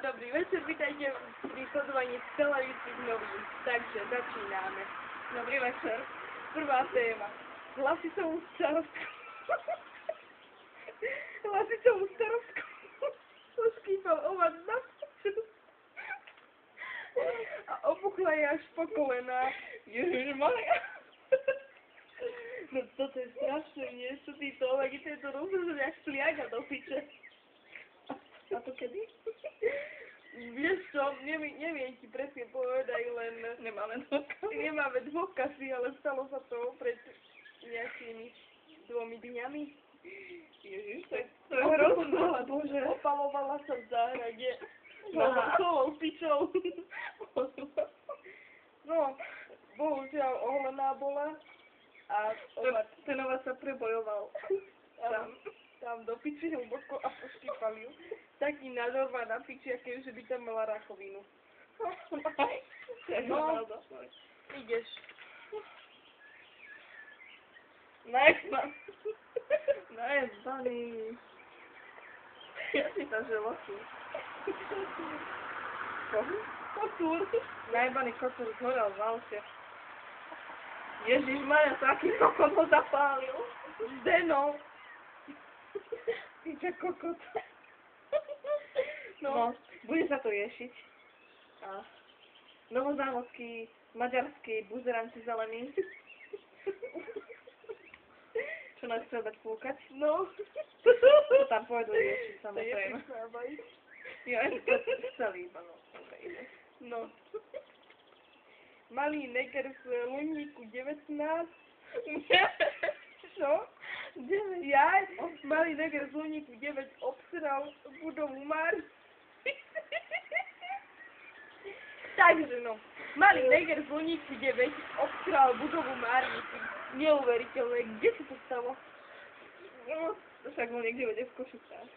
Dobrý večer, vítajte pri sledovaní televíznych novín. Takže začíname. Dobrý večer. Prvá téma. Hlasicovú starostku. Hlasicovú starostku. Uskýpal ovac na vču. A opuchla je až po kolená. Ježišmaria. No toto je strašné, nie sú títo ovaky, to je to rozhodne jak sliaga do piče. A to kedy? Vieš čo, neviem ti presne povedať, len nemáme dôkazy, ale stalo sa to pred nejakými 2 dňami. Ježiš, to je hrozné, bože. Opalovala sa v záhrade. Holou pičou. No, bohužiaľ oholená bola. A ten ovac sa prebojoval. Tam do piči hlboko a poštípal ju. Taký nadorva na piči, aké že by tam mala rakovinu. No, ideš. Najebaný. Ja si tam želotu. Kocúr. Najebaný kocúr zhorel v aute. Ježišmaria, taký kokot ho zapálil. Zdeno. Piča kokot. No, bude sa to riešiť. A novozávodský, maďarský buzeranci zelený. Čo nás chce dať fúkať? No. To tam pôjdu riešiť, samozrejme. Ja, to celý iba, no. No. Malý neger v Luníku 19. Čo? 9. Jaj, malý neger z Luníku 9 obsral budovu Mári. Takže no, malý neger z Luníku 9 obsral budovu Márnici. Neuveriteľné, kde sa to stalo? No, to však bol niekde v Košicách.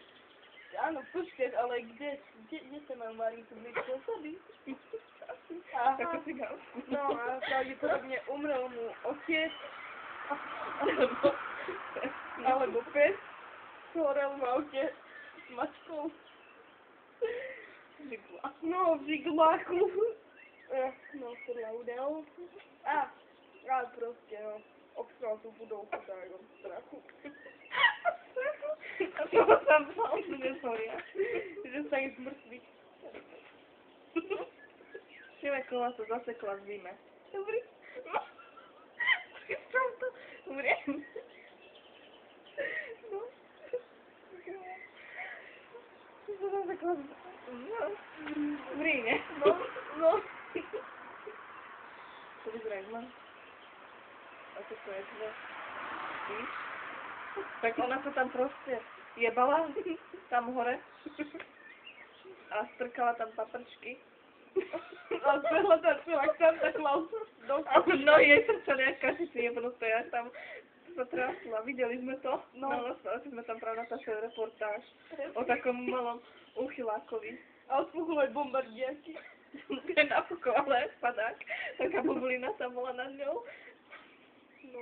Áno, počkať, ale kde sa mal Márnicu blízko osoby? Aha, no a pravdepodobne umrel mu otec, alebo pes, zhorel v aute s mačkou. No, v žigláku. No, podľa údajov. A proste, no, obstral tú budovu podárom strachu. A to tam mal, že nezhoria. Že sa ich zmrtví. Ševeková sa zasekla v zime. Dobrý. Čo to? Dobrý. No. Čo sa zasekla v zime? Dobrý, ne? No. To vyzerá jak mám. Ako to je zle? Víš? Tak ona sa tam proste jebala tam hore a strkala tam paprčky. A zbehla tam jak Santa Claus. A nohy jej trčali jak kašici jebnuté, jak tam sa trásla. Videli sme to? No. Sme tam práve natáčali reportáž o takom malom úchylákovi. A odpuchlej bombardierky. Kde napúkoval spadák. Taká bubulina tam bola nad ňou. No.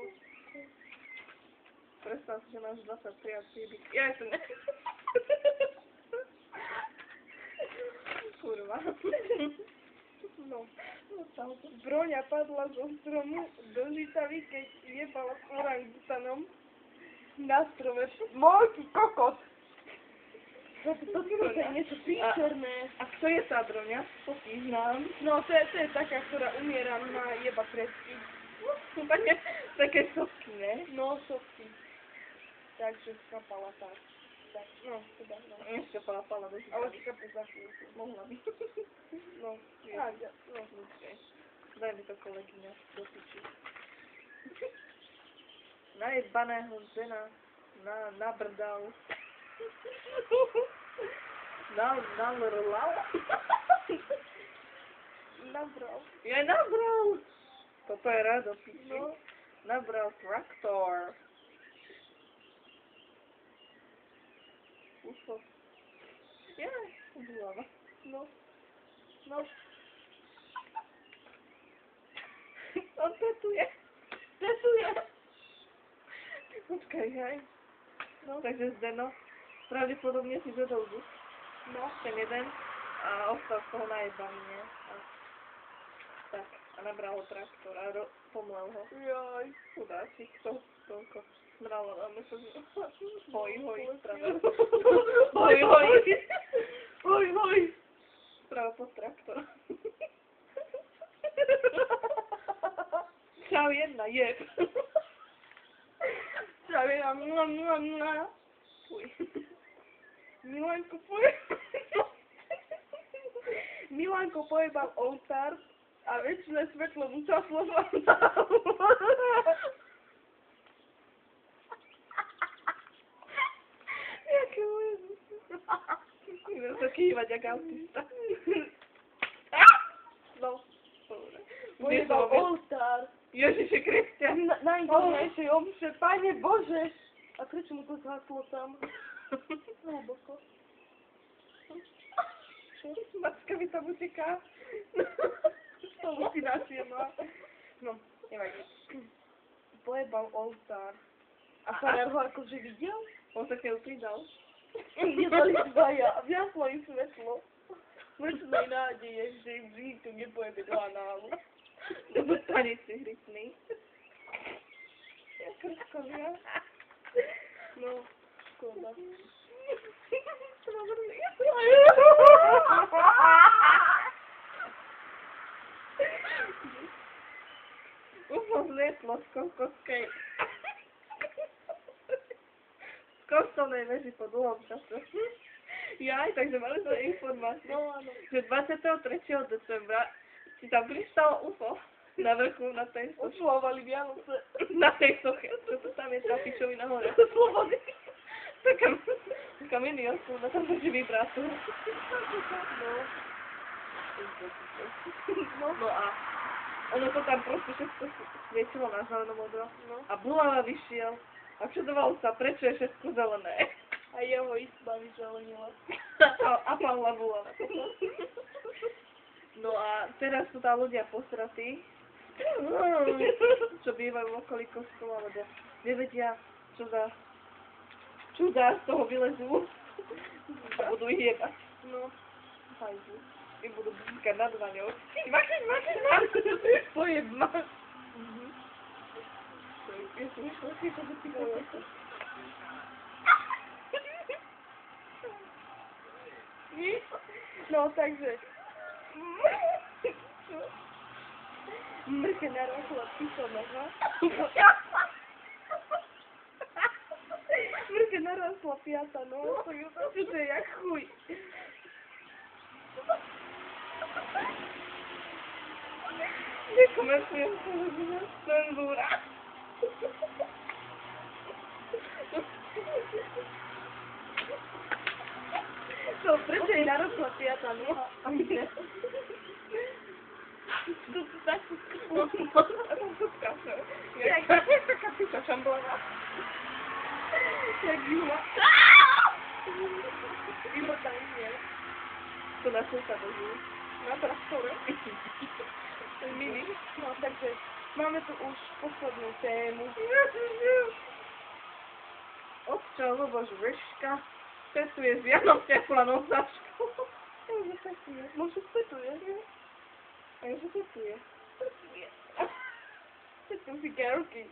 Predstav si, že máš 23 a príbyt. Ja to ne. Kurva. No. Broňa padla zo stromu do žitavy, keď jebala s orangutanom na strome. Môjky kokot! To je niečo príčerné. A kto je tá Broňa? Popíš nám. No, to je taká, ktorá umiera na jeba kresky. Sú také sopky, ne? No, sopky. Takže skapala tak. Tak, no, teda, no. Neskapala do žitavy. Ale skapu za chvíľku. Mohla by. No, no. Daj mi to kolegyňa do piči. Najebaného žena nabrdal. Nalrlal. Nabral. Ja nabral. Toto je rado piči. No. Nabral traktor. Ušlo. Jaj, hlava. No. On tetuje. Počkaj, hej. No. Takže Zdeno, pravdepodobne si zvedol duch. No. Ten jeden. A ostal z toho najebaný, nie? A tak, a nabral ho traktor a pomlel ho. Jaj. Chudáčik, to toľko smralo na myšl. Hoj, strava. Hoj, hoj. Hoj, hoj. Strava pod traktor. Čau jedna, jeb. Čau jedna, Fuj. Milanko pojebal oltár a väčšie svetlo mu časlo na jaké ujedu. Idem sa kývať jak autista. No, Pojebal oltár. Ježiši Kristia. Najgornejšej omše, Pane Bože. A prečo mu to zhaslo tam? Hlboko. Mačka mi tam uteká. Halucinácie má. No, nevadí. Pojebal oltár. A farár ho akože videl? On sa k nemu pridal. Jedali dvaja a vňaslo im svetlo. Večnej nádeje, že im v žitu nepojebe do análu. Dostane si hrytný. Ja krčkovia. No, škoda. UFO zlietlo z kokotskej. Z kostolnej veži po dlhom čase. Jaj, takže mali sme informáciu, No áno. že 23. decembra si tam pristalo UFO na vrchu, na tej soche. Oslovali Vianoce. Na tej soche, čo to tam je tá pičovina hore. Slobody. Taká mini osúda, tam drží vibrátor. No a ono to tam proste všetko svietilo na zeleno modro. No. A Bulava vyšiel a čudoval sa, prečo je všetko zelené. A jeho izba vyzelenila. A Pavla Bulava. No a teraz sú tam ľudia posratí, čo bývajú v okolí kostola, lebo nevedia, čo za čudá z toho vylezú a budú ich jebať. No. Hajdu. I budú bíkať nad vaňou. Makiš! Pojeb ma. Ja som išla si to do tých vojov. No, takže... Mrke narosla pisonoha. Mrke narosla piata noha, to je jak chuj. Nekomentujem to, že cenzúra. No, prečo jej narosla piata noha? To tak... Jak taká piča čamblana. Jak Juma. Juma tam nie. To na čo sa dožil. Na traktore. Mini. No, takže máme tu už poslednú tému. Otčo Luboš Vrška cestuje s Janom Teplanou značkou. Že cestuje. Možno cestuje. Takže cestuje. Cestujem si kerky.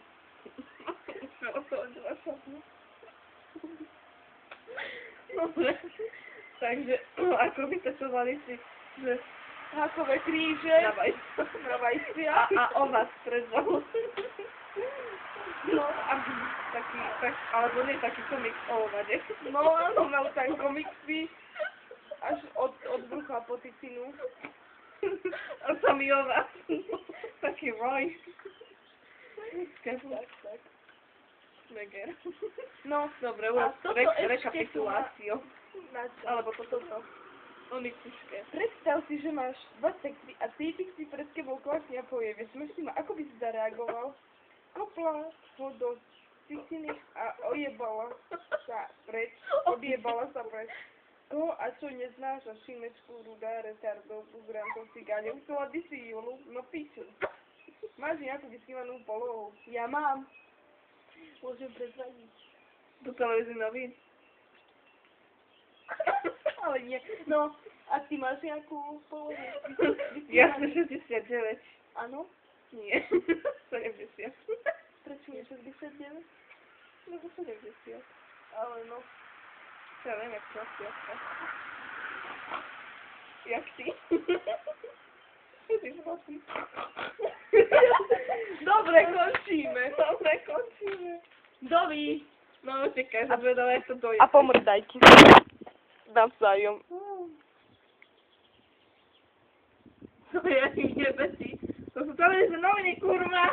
Dobre. Takže, ako by cestovali si, že Hákové kríže. na vajcia a ovas pred zolu. No, A taký, alebo nie taký komik o ovade. no áno, mal tam komiksy až od brucha po ticinu. A samý ovas. Taký roj. Tak. Meger. No, Dobre, a urob toto ešte rekapituláciu. na čo? Alebo toto. Onykuške. Predstav si, že máš detekty a týpik si pred tebou klakne a povie, vieš si ma, ako by si zareagoval? Kopla ho do ticiny a odjebala sa preč. Koho a čo neznáša šimečku, rudá, retardov, bugrantov, cigáňov, chcela by si Julu, no piču. Máš nejakú vysnívanú polohu? Ja mám. Môžem prezradiť. Do televízie novín. Ale nie. No, A ty máš jakú polohu? Jasne 69. Áno? Nie, 70. Prečo nie 69? No to 70. Ale no. Ja viem, jak to jasne. Jak ty? Ty zrosli. Dobre, končíme. Dobre, končíme. Dovi. No utekaj, zavedala, jak to dojde. A pomrdajte. Navzájom. To je nebesí. To sú televízne noviny, kurva.